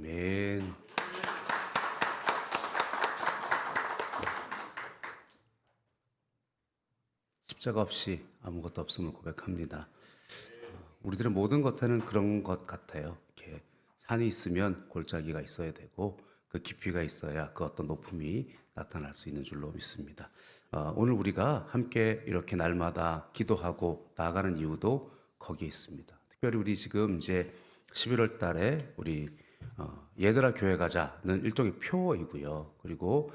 아멘. 십자가 없이 아무것도 없음을 고백합니다. 우리들의 모든 것에는 그런 것 같아요. 이렇게 산이 있으면 골짜기가 있어야 되고 그 깊이가 있어야 그 어떤 높음이 나타날 수 있는 줄로 믿습니다. 오늘 우리가 함께 이렇게 날마다 기도하고 나아가는 이유도 거기에 있습니다. 특별히 우리 지금 이제 11월 달에 우리 얘들아 교회 가자는 일종의 표어이고요. 그리고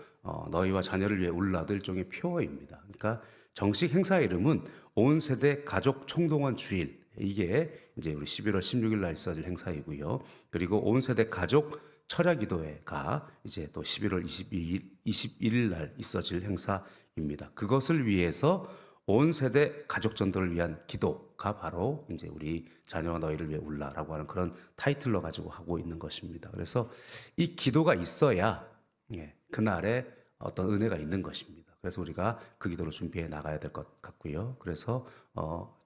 너희와 자녀를 위해 울라도 일종의 표어입니다. 그러니까 정식 행사 이름은 온 세대 가족 총동원 주일, 이게 이제 우리 11월 16일 날 있어질 행사이고요. 그리고 온 세대 가족 철야 기도회가 이제 또 11월 21일 날 있어질 행사입니다. 그것을 위해서 온 세대 가족 전도를 위한 기도가 바로 이제 우리 자녀와 너희를 위해 울라라고 하는 그런 타이틀로 가지고 하고 있는 것입니다. 그래서 이 기도가 있어야 그날에 어떤 은혜가 있는 것입니다. 그래서 우리가 그 기도를 준비해 나가야 될 것 같고요. 그래서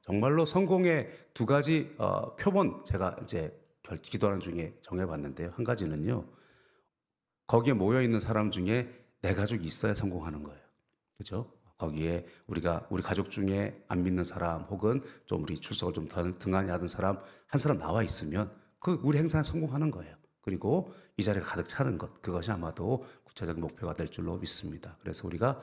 정말로 성공의 두 가지 표본 제가 이제 기도하는 중에 정해봤는데요. 한 가지는요, 거기에 모여 있는 사람 중에 내 가족이 있어야 성공하는 거예요. 그렇죠? 거기에 우리 가족 중에 안 믿는 사람 혹은 좀 우리 출석을 좀 등한히 하던 사람 한 사람 나와 있으면 그 우리 행사에 성공하는 거예요. 그리고 이 자리가 가득 차는 것, 그것이 아마도 구체적인 목표가 될 줄로 믿습니다. 그래서 우리가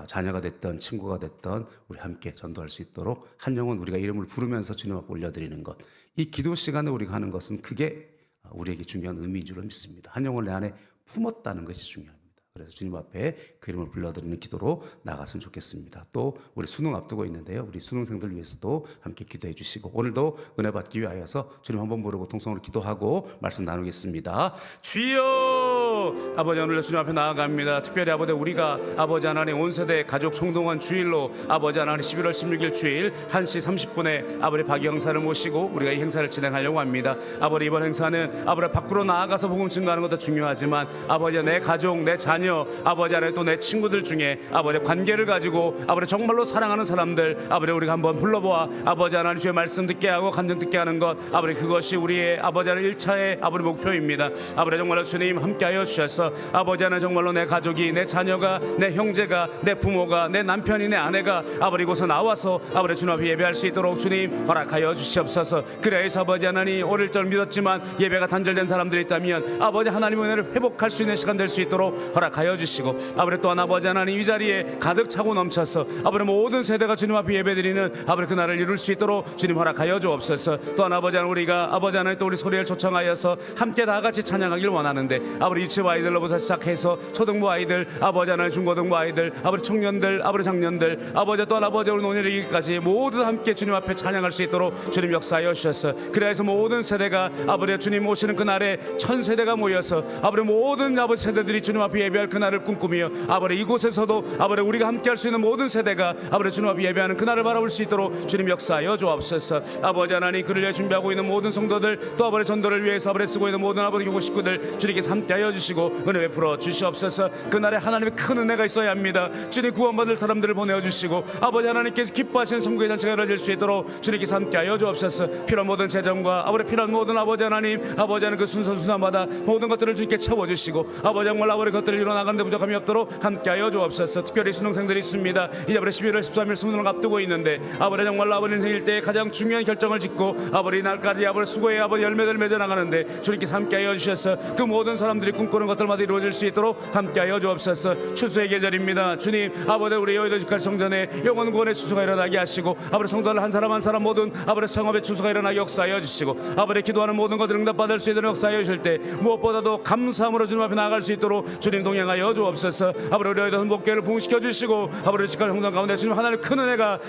자녀가 됐던 친구가 됐던 우리 함께 전도할 수 있도록 한 영혼 우리가 이름을 부르면서 주님 앞에 올려드리는 것, 이 기도 시간에 우리가 하는 것은 그게 우리에게 중요한 의미인 줄로 믿습니다. 한 영혼을 내 안에 품었다는 것이 중요합니다. 그래서 주님 앞에 그 이름을 불러드리는 기도로 나갔으면 좋겠습니다. 또 우리 수능 앞두고 있는데요. 우리 수능생들 위해서도 함께 기도해 주시고, 오늘도 은혜 받기 위하여서 주님 한번 부르고 통성으로 기도하고 말씀 나누겠습니다. 주여, 아버지 오늘도 주님 앞에 나아갑니다. 특별히 아버지 우리가 아버지 하나님 온 세대 가족 총동원 주일로 아버지 하나님 11월 16일 주일 1시 30분에 아버지 박영사를 모시고 우리가 이 행사를 진행하려고 합니다. 아버지 이번 행사는 아버지 밖으로 나아가서 복음 증거하는 것도 중요하지만 아버지 내 가족, 내 자녀, 아버지 안에 또 내 친구들 중에 아버지 관계를 가지고 아버지 정말로 사랑하는 사람들 아버지 우리가 한번 불러보아 아버지 하나님 주의 말씀 듣게 하고 감정 듣게 하는 것, 아버지 그것이 우리의 아버지 하나님 1차의 아버지 목표입니다. 아버지 정말로 주님 함께하여 주셔서 아버지 하나님 정말로 내 가족이, 내 자녀가, 내 형제가, 내 부모가, 내 남편이, 내 아내가 아버지 이곳에 나와서 아버지 주님 앞에 예배할 수 있도록 주님 허락하여 주시옵소서. 그래서 아버지 하나님 어릴 적 믿었지만 예배가 단절된 사람들이 있다면 아버지 하나님의 은혜를 회복할 수 있는 시간 될 수 있도록 허락하여 주시고, 아버지 또한 아버지 하나님 이 자리에 가득 차고 넘쳐서 아버지 모든 세대가 주님 앞에 예배드리는 아버지 그날을 이룰 수 있도록 주님 허락하여 주옵소서. 또한 아버지 하나님 우리가 아버지 하나님 또 우리 소리를 초청하여서 함께 다 같이 찬양하길 원하는데 아버지 유치부 아이들로부터 시작해서 초등부 아이들, 아버지 하나님 중고등부 아이들, 아버지 청년들, 아버지 장년들, 아버지 또한 아버지 우리 노년이기까지 모두 함께 주님 앞에 찬양할 수 있도록 주님 역사하여 주셔서, 그래서 모든 세대가 아버지 주님 오시는 그날에 천 세대가 모여서 아버지 모든 아버지 세대들이 주님 앞에 예배할 그날을 꿈꾸며 아버지 이곳에서도 아버지 우리가 함께 할 수 있는 모든 세대가 아버지 주님 앞에 예배하는 그날을 바라볼 수 있도록 주님 역사하여 주옵소서. 아버지 하나님 그를 위해 준비하고 있는 모든 성도들, 또 아버지 전도를 위해서 아버지 쓰고 있는 모든 아버지 교구 식구들 주님께서 함께하여 주시고 은혜 베풀어 주시옵소서. 그날에 하나님의 큰 은혜가 있어야 합니다. 주님 구원받을 사람들을 보내어 주시고 아버지 하나님께서 기뻐하시는 성국의 잔치가 이루어질 수 있도록 주님께서 함께하여 주옵소서. 필요한 모든 재정과 아버지 필요한 모든 아버지 하나님 그 순서순서마다 모든 것들을 주님께 채워주시고 아버지 정말 아버지 것들을 이뤄나가는데 부족함이 없도록 함께하여 주옵소서. 특별히 수능생들이 있습니다. 이제 아버지 11월 13일 수능을 앞두고 있는데 아버지 정말 아버지 인생일 때 가장 중요한 결정을 짓고 아버지 날까지 아버지 수고의 아버지 열매를 맺어 나가는데 주님께서 함께하여 주셔서 그 모든 사람들이 꿈꾸는 것들마다 이루어질 수 있도록 함께하여 주옵소서. 추수의 계절입니다. 주님 아버지 우리 여의도 직할 성전에 영원 구원의 추수가 일어나게 하시고 아버지 성도들 한 사람 한 사람 모든 아버지 성업의 추수가 일어나게 역사하여 주시고 아버지 기도하는 모든 것을 응답받을 수 있도록 역사하여 주실 때 무엇보다도 감사함으로 주님 앞에 나아갈 수 있도록 주님 동행하여 주옵소서. 아버지 우리 여의도 헌복교회를 부흥시켜 주시고 아버지 직할 성전 가운데 주님 하나님 큰 은혜가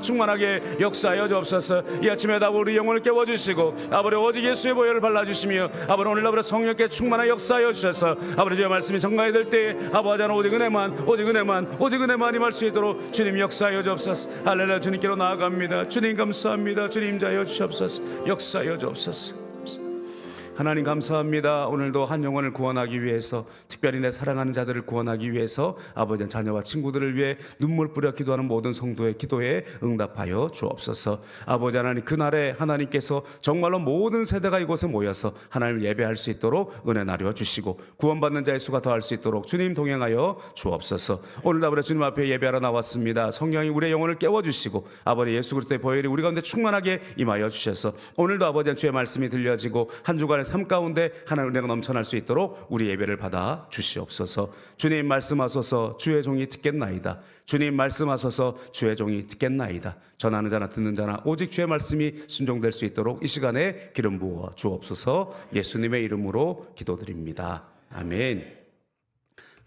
충만하게 역사하여 주옵소서. 이 아침에 다 우리 영혼을 깨워주시고 아버지 오직 예수의 보혈을 발라주시며 아버지 오늘 아버지 성령께 충만하게 역사하여 주셔서 아버지 주의 말씀이 전가해 될 때 아버지 하나 오직 은혜만 임할 수 있도록 주님 역사하여 주옵소서. 할렐루야. 주님께로 나아갑니다. 주님 감사합니다. 주님 자여 주시옵소서. 역사하여 주옵소서. 하나님 감사합니다. 오늘도 한 영혼을 구원하기 위해서, 특별히 내 사랑하는 자들을 구원하기 위해서 아버지 자녀와 친구들을 위해 눈물 뿌려 기도하는 모든 성도의 기도에 응답하여 주옵소서. 아버지 하나님, 그날에 하나님께서 정말로 모든 세대가 이곳에 모여서 하나님을 예배할 수 있도록 은혜 나려 주시고 구원받는 자의 수가 더할 수 있도록 주님 동행하여 주옵소서. 오늘도 아버지 주님 앞에 예배하러 나왔습니다. 성령이 우리의 영혼을 깨워주시고 아버지 예수 그리스도의 보혈이 우리 가운데 충만하게 임하여 주셔서 오늘도 아버지 주의 말씀이 들려지고 한 주간의 삶 가운데 하나님의 은혜가 넘쳐날 수 있도록 우리 예배를 받아 주시옵소서. 주님 말씀하소서. 주의 종이 듣겠나이다. 주님 말씀하소서. 주의 종이 듣겠나이다. 전하는 자나 듣는 자나 오직 주의 말씀이 순종될 수 있도록 이 시간에 기름 부어 주옵소서. 예수님의 이름으로 기도드립니다. 아멘.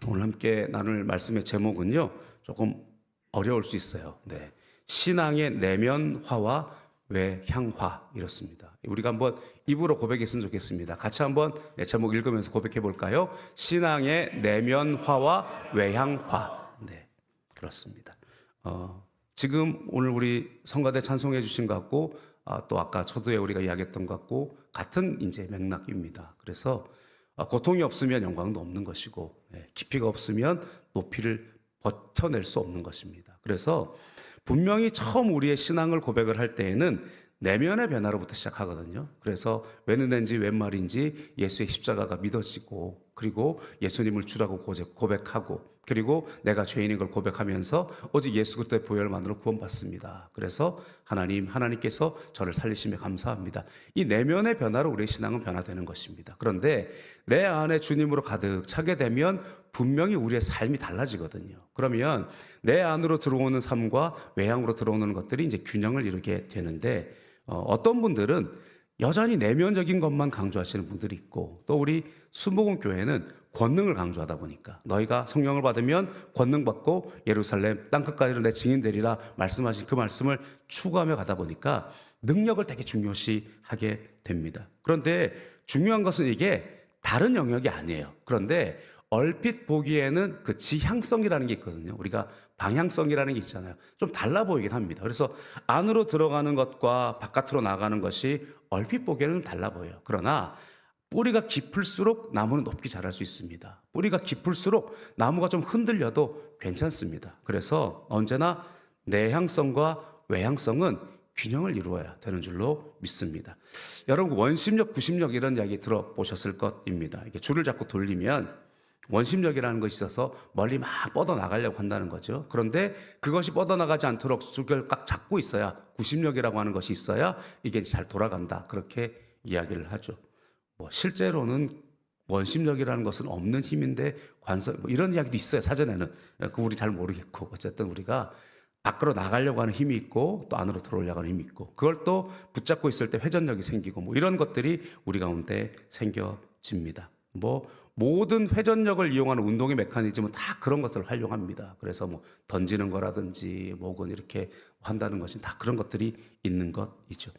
오늘 함께 나눌 말씀의 제목은요, 조금 어려울 수 있어요. 네. 신앙의 내면화와 외향화, 이렇습니다. 우리가 한번 입으로 고백했으면 좋겠습니다. 같이 한번 제목 읽으면서 고백해 볼까요? 신앙의 내면화와 외향화. 네, 그렇습니다. 지금 오늘 우리 성가대 찬송해 주신 것 같고, 또 아까 초두에 우리가 이야기했던 것 같고 같은 이제 맥락입니다. 그래서 고통이 없으면 영광도 없는 것이고, 깊이가 없으면 높이를 버텨낼 수 없는 것입니다. 그래서 분명히 처음 우리의 신앙을 고백을 할 때에는 내면의 변화로부터 시작하거든요. 그래서 왜 는지 웬 말인지 예수의 십자가가 믿어지고, 그리고 예수님을 주라고 고백하고, 그리고 내가 죄인인 걸 고백하면서 오직 예수 그리스도의 보혈만으로 구원받습니다. 그래서 하나님께서 저를 살리심에 감사합니다. 이 내면의 변화로 우리의 신앙은 변화되는 것입니다. 그런데 내 안에 주님으로 가득 차게 되면 분명히 우리의 삶이 달라지거든요. 그러면 내 안으로 들어오는 삶과 외향으로 들어오는 것들이 이제 균형을 이루게 되는데, 어떤 분들은 여전히 내면적인 것만 강조하시는 분들이 있고, 또 우리 순복음 교회는 권능을 강조하다 보니까 너희가 성령을 받으면 권능 받고 예루살렘 땅끝까지로 내 증인 되리라 말씀하신 그 말씀을 추구하며 가다 보니까 능력을 되게 중요시하게 됩니다. 그런데 중요한 것은 이게 다른 영역이 아니에요. 그런데 얼핏 보기에는 그 지향성이라는 게 있거든요. 우리가 방향성이라는 게 있잖아요. 좀 달라 보이긴 합니다. 그래서 안으로 들어가는 것과 바깥으로 나가는 것이 얼핏 보기에는 좀 달라 보여요. 그러나 뿌리가 깊을수록 나무는 높이 자랄 수 있습니다. 뿌리가 깊을수록 나무가 좀 흔들려도 괜찮습니다. 그래서 언제나 내향성과 외향성은 균형을 이루어야 되는 줄로 믿습니다. 여러분, 원심력, 구심력 이런 이야기 들어보셨을 것입니다. 이게 줄을 자꾸 돌리면 원심력이라는 것이 있어서 멀리 막 뻗어나가려고 한다는 거죠. 그런데 그것이 뻗어나가지 않도록 줄을 꽉 잡고 있어야, 구심력이라고 하는 것이 있어야 이게 잘 돌아간다, 그렇게 이야기를 하죠. 실제로는 원심력이라는 것은 없는 힘인데 이런 이야기도 있어요. 사전에는. 그거 우리 잘 모르겠고, 어쨌든 우리가 밖으로 나가려고 하는 힘이 있고 또 안으로 들어오려고 하는 힘이 있고, 그걸 또 붙잡고 있을 때 회전력이 생기고 이런 것들이 우리 가운데 생겨집니다. 모든 회전력을 이용하는 운동의 메커니즘은 다 그런 것들을 활용합니다. 그래서 던지는 거라든지 혹은 이렇게 한다는 것이 다 그런 것들이 있는 것이죠.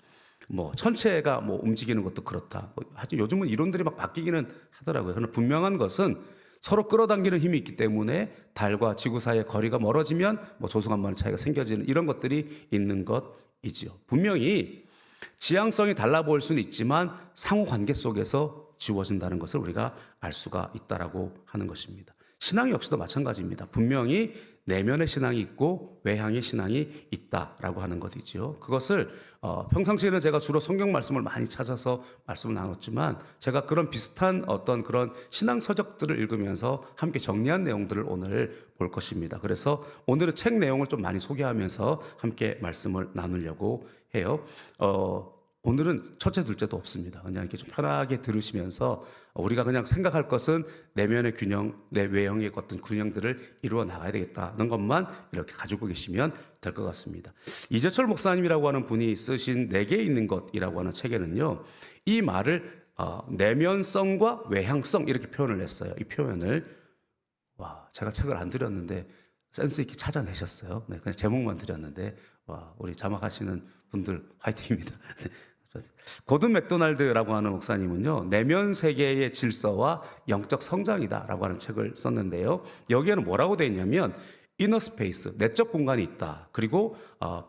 천체가 움직이는 것도 그렇다. 하여튼 요즘은 이론들이 막 바뀌기는 하더라고요. 그러나 분명한 것은 서로 끌어당기는 힘이 있기 때문에 달과 지구 사이의 거리가 멀어지면 조승한만의 차이가 생겨지는 이런 것들이 있는 것이지요. 분명히 지향성이 달라 보일 수는 있지만 상호 관계 속에서 지워진다는 것을 우리가 알 수가 있다라고 하는 것입니다. 신앙 역시도 마찬가지입니다. 분명히 내면의 신앙이 있고 외향의 신앙이 있다라고 하는 것이지요. 그것을 평상시에는 제가 주로 성경 말씀을 많이 찾아서 말씀을 나눴지만, 제가 그런 비슷한 어떤 그런 신앙 서적들을 읽으면서 함께 정리한 내용들을 오늘 볼 것입니다. 그래서 오늘은 책 내용을 좀 많이 소개하면서 함께 말씀을 나누려고 해요. 오늘은 첫째, 둘째도 없습니다. 그냥 이렇게 좀 편하게 들으시면서 우리가 그냥 생각할 것은 내면의 균형, 내 외형의 어떤 균형들을 이루어 나가야 되겠다는 것만 이렇게 가지고 계시면 될 것 같습니다. 이재철 목사님이라고 하는 분이 쓰신 내게 있는 것이라고 하는 책에는요, 이 말을 내면성과 외향성 이렇게 표현을 했어요. 이 표현을 제가 책을 안 드렸는데 센스 있게 찾아내셨어요. 네, 그냥 제목만 드렸는데 우리 자막하시는 분들 화이팅입니다. 고든 맥도날드라고 하는 목사님은요, 내면 세계의 질서와 영적 성장이다라고 하는 책을 썼는데요, 여기에는 뭐라고 되어 있냐면 이너 스페이스, 내적 공간이 있다. 그리고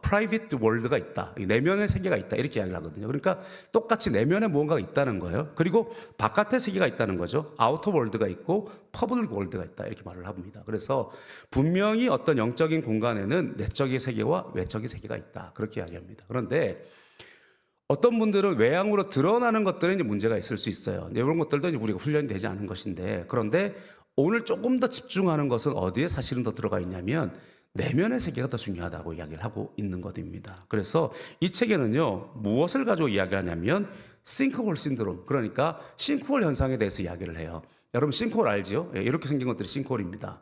프라이빗 월드가 있다. 내면의 세계가 있다. 이렇게 이야기를 하거든요. 그러니까 똑같이 내면에 무언가가 있다는 거예요. 그리고 바깥의 세계가 있다는 거죠. 아우터 월드가 있고 퍼블릭 월드가 있다. 이렇게 말을 합니다. 그래서 분명히 어떤 영적인 공간에는 내적인 세계와 외적인 세계가 있다. 그렇게 이야기합니다. 그런데 어떤 분들은 외향으로 드러나는 것들에 이제 문제가 있을 수 있어요. 이런 것들도 이제 우리가 훈련이 되지 않은 것인데, 그런데 오늘 조금 더 집중하는 것은 어디에 사실은 더 들어가 있냐면 내면의 세계가 더 중요하다고 이야기를 하고 있는 것입니다. 그래서 이 책에는요, 무엇을 가지고 이야기하냐면 싱크홀 신드롬, 그러니까 싱크홀 현상에 대해서 이야기를 해요. 여러분 싱크홀 알죠? 예, 이렇게 생긴 것들이 싱크홀입니다.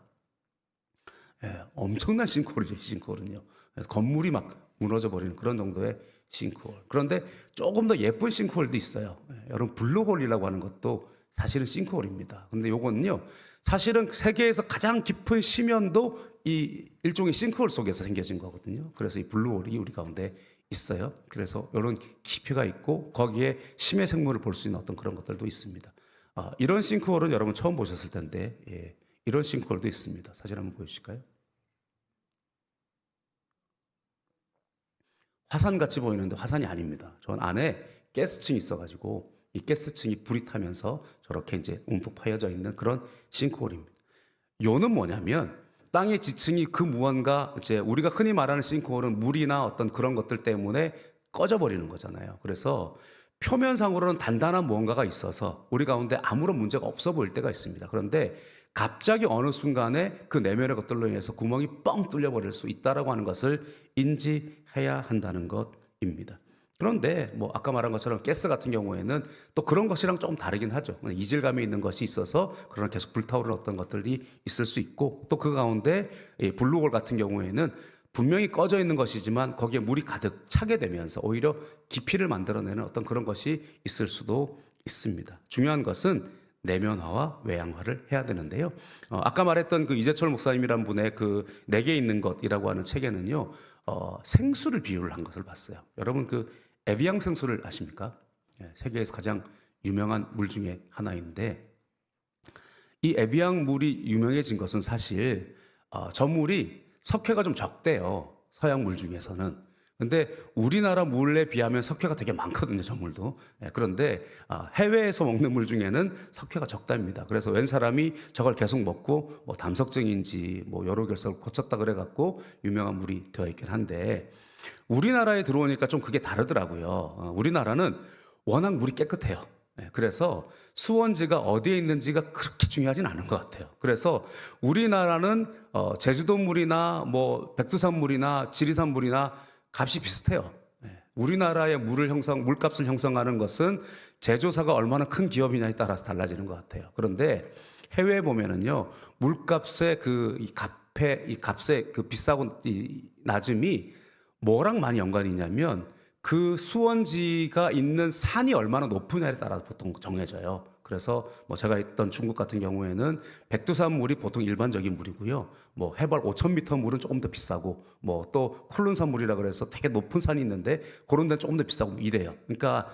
예, 엄청난 싱크홀이죠, 싱크홀은요. 그래서 건물이 막 무너져 버리는 그런 정도의 싱크홀. 그런데 조금 더 예쁜 싱크홀도 있어요. 예, 여러분 블루홀이라고 하는 것도 사실은 싱크홀입니다. 근데 요거는요, 사실은 세계에서 가장 깊은 심연도 이 일종의 싱크홀 속에서 생겨진 거거든요. 그래서 이 블루홀이 우리 가운데 있어요. 그래서 이런 깊이가 있고 거기에 심해 생물을 볼 수 있는 어떤 그런 것들도 있습니다. 이런 싱크홀은 여러분 처음 보셨을 텐데, 예, 이런 싱크홀도 있습니다. 사진 한번 보여주실까요? 화산같이 보이는데 화산이 아닙니다. 전 안에 가스층이 있어가지고 이 가스층이 불이 타면서 저렇게 이제 움푹 파여져 있는 그런 싱크홀입니다. 요는 뭐냐면 땅의 지층이 그 무언가 이제 우리가 흔히 말하는 싱크홀은 물이나 어떤 그런 것들 때문에 꺼져 버리는 거잖아요. 그래서 표면상으로는 단단한 무언가가 있어서 우리 가운데 아무런 문제가 없어 보일 때가 있습니다. 그런데 갑자기 어느 순간에 그 내면의 것들로 인해서 구멍이 뻥 뚫려 버릴 수 있다라고 하는 것을 인지해야 한다는 것입니다. 그런데 뭐 아까 말한 것처럼 가스 같은 경우에는 또 그런 것이랑 조금 다르긴 하죠. 이질감이 있는 것이 있어서 그러나 계속 불타오르는 어떤 것들이 있을 수 있고, 또 그 가운데 블루홀 같은 경우에는 분명히 꺼져 있는 것이지만 거기에 물이 가득 차게 되면서 오히려 깊이를 만들어내는 어떤 그런 것이 있을 수도 있습니다. 중요한 것은 내면화와 외양화를 해야 되는데요. 아까 말했던 그 이재철 목사님이란 분의 그 내게 있는 것이라고 하는 책에는요, 생수를 비유를 한 것을 봤어요. 여러분 그 에비앙 생수를 아십니까? 예, 세계에서 가장 유명한 물 중에 하나인데, 이 에비앙 물이 유명해진 것은 사실 저 물이 석회가 좀 적대요. 서양 물 중에서는. 근데 우리나라 물에 비하면 석회가 되게 많거든요, 저 물도. 예, 그런데 해외에서 먹는 물 중에는 석회가 적답니다. 그래서 웬 사람이 저걸 계속 먹고 뭐 담석증인지 뭐 여러 결석을 고쳤다 그래갖고 유명한 물이 되어 있긴 한데, 우리나라에 들어오니까 좀 그게 다르더라고요. 우리나라는 워낙 물이 깨끗해요. 예, 그래서 수원지가 어디에 있는지가 그렇게 중요하진 않은 것 같아요. 그래서 우리나라는 제주도 물이나 뭐 백두산 물이나 지리산 물이나 값이 비슷해요. 예, 우리나라의 물값을 형성하는 것은 제조사가 얼마나 큰 기업이냐에 따라서 달라지는 것 같아요. 그런데 해외에 보면은요, 물값의 이 값의 그 비싸고 이 낮음이 뭐랑 많이 연관이 있냐면 그 수원지가 있는 산이 얼마나 높으냐에 따라서 보통 정해져요. 그래서 뭐 제가 있던 중국 같은 경우에는 백두산 물이 보통 일반적인 물이고요. 뭐 해발 5,000m 물은 조금 더 비싸고, 뭐 또 콜룬산 물이라 그래서 되게 높은 산이 있는데 그런 데는 조금 더 비싸고 이래요. 그러니까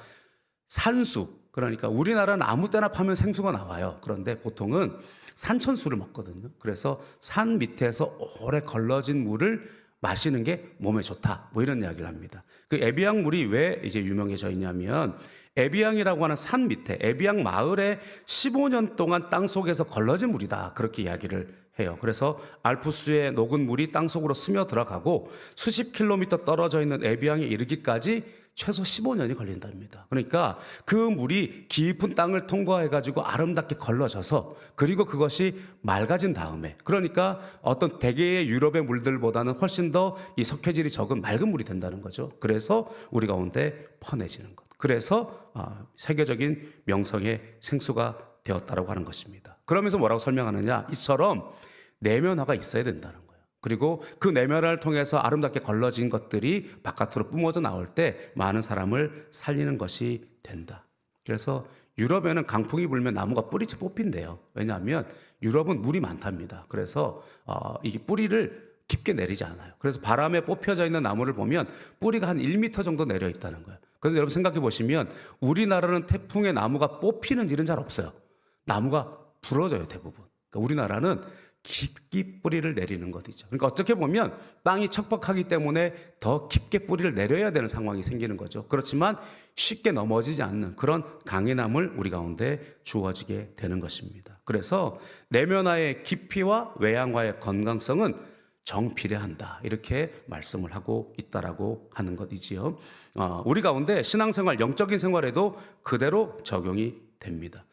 산수, 그러니까 우리나라는 아무 때나 파면 생수가 나와요. 그런데 보통은 산천수를 먹거든요. 그래서 산 밑에서 오래 걸러진 물을 마시는 게 몸에 좋다. 뭐 이런 이야기를 합니다. 그 에비앙 물이 왜 이제 유명해져 있냐면, 에비앙이라고 하는 산 밑에 에비앙 마을에 15년 동안 땅 속에서 걸러진 물이다. 그렇게 이야기를 해요. 그래서 알프스의 녹은 물이 땅 속으로 스며 들어가고 수십 킬로미터 떨어져 있는 에비앙에 이르기까지 최소 15년이 걸린답니다. 그러니까 그 물이 깊은 땅을 통과해 가지고 아름답게 걸러져서, 그리고 그것이 맑아진 다음에, 그러니까 어떤 대개의 유럽의 물들보다는 훨씬 더 이 석회질이 적은 맑은 물이 된다는 거죠. 그래서 우리 가운데 퍼내지는 것. 그래서 세계적인 명성의 생수가 되었다라고 하는 것입니다. 그러면서 뭐라고 설명하느냐? 이처럼 내면화가 있어야 된다는 거예요. 그리고 그 내면화를 통해서 아름답게 걸러진 것들이 바깥으로 뿜어져 나올 때 많은 사람을 살리는 것이 된다. 그래서 유럽에는 강풍이 불면 나무가 뿌리채 뽑힌대요. 왜냐하면 유럽은 물이 많답니다. 그래서 이게 뿌리를 깊게 내리지 않아요. 그래서 바람에 뽑혀져 있는 나무를 보면 뿌리가 한 1m 정도 내려 있다는 거예요. 그래서 여러분 생각해 보시면 우리나라는 태풍에 나무가 뽑히는 일은 잘 없어요. 나무가 부러져요, 대부분. 그러니까 우리나라는 깊이 뿌리를 내리는 것이죠. 그러니까 어떻게 보면 땅이 척박하기 때문에 더 깊게 뿌리를 내려야 되는 상황이 생기는 거죠. 그렇지만 쉽게 넘어지지 않는 그런 강인함을 우리 가운데 주어지게 되는 것입니다. 그래서 내면화의 깊이와 외양화의 건강성은 정비례한다, 이렇게 말씀을 하고 있다라고 하는 것이지요. 우리 가운데 신앙생활, 영적인 생활에도 그대로 적용이 됩니다.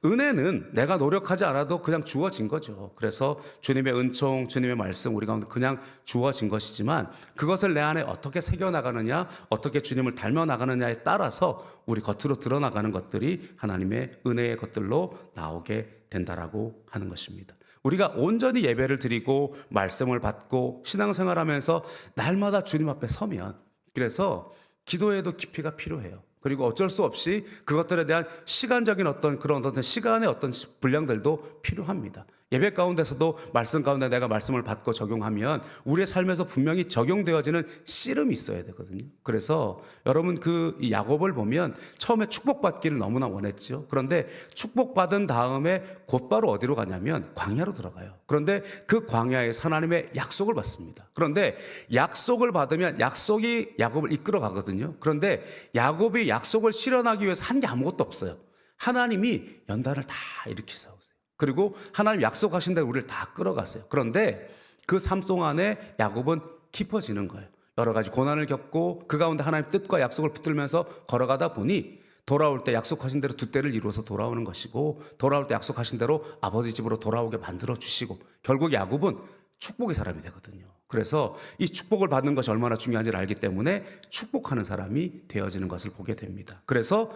은혜는 내가 노력하지 않아도 그냥 주어진 거죠. 그래서 주님의 은총, 주님의 말씀 우리 가운데 그냥 주어진 것이지만 그것을 내 안에 어떻게 새겨나가느냐, 어떻게 주님을 닮아나가느냐에 따라서 우리 겉으로 드러나가는 것들이 하나님의 은혜의 것들로 나오게 된다라고 하는 것입니다. 우리가 온전히 예배를 드리고 말씀을 받고 신앙생활하면서 날마다 주님 앞에 서면, 그래서 기도에도 깊이가 필요해요. 그리고 어쩔 수 없이 그것들에 대한 시간적인 그런 시간의 분량들도 필요합니다. 예배 가운데서도 말씀 가운데 내가 말씀을 받고 적용하면 우리의 삶에서 분명히 적용되어지는 씨름이 있어야 되거든요. 그래서 여러분 이 야곱을 보면 처음에 축복받기를 너무나 원했죠. 그런데 축복받은 다음에 곧바로 어디로 가냐면 광야로 들어가요. 그런데 그 광야에서 하나님의 약속을 받습니다. 그런데 약속을 받으면 약속이 야곱을 이끌어 가거든요. 그런데 야곱이 약속을 실현하기 위해서 한 게 아무것도 없어요. 하나님이 연단을 다 일으키세요. 그리고 하나님 약속하신 대로 우리를 다 끌어갔어요. 그런데 그 삶 동안에 야곱은 깊어지는 거예요. 여러 가지 고난을 겪고 그 가운데 하나님 뜻과 약속을 붙들면서 걸어가다 보니 돌아올 때 약속하신 대로 두 때를 이루어서 돌아오는 것이고, 돌아올 때 약속하신 대로 아버지 집으로 돌아오게 만들어 주시고, 결국 야곱은 축복의 사람이 되거든요. 그래서 이 축복을 받는 것이 얼마나 중요한지를 알기 때문에 축복하는 사람이 되어지는 것을 보게 됩니다. 그래서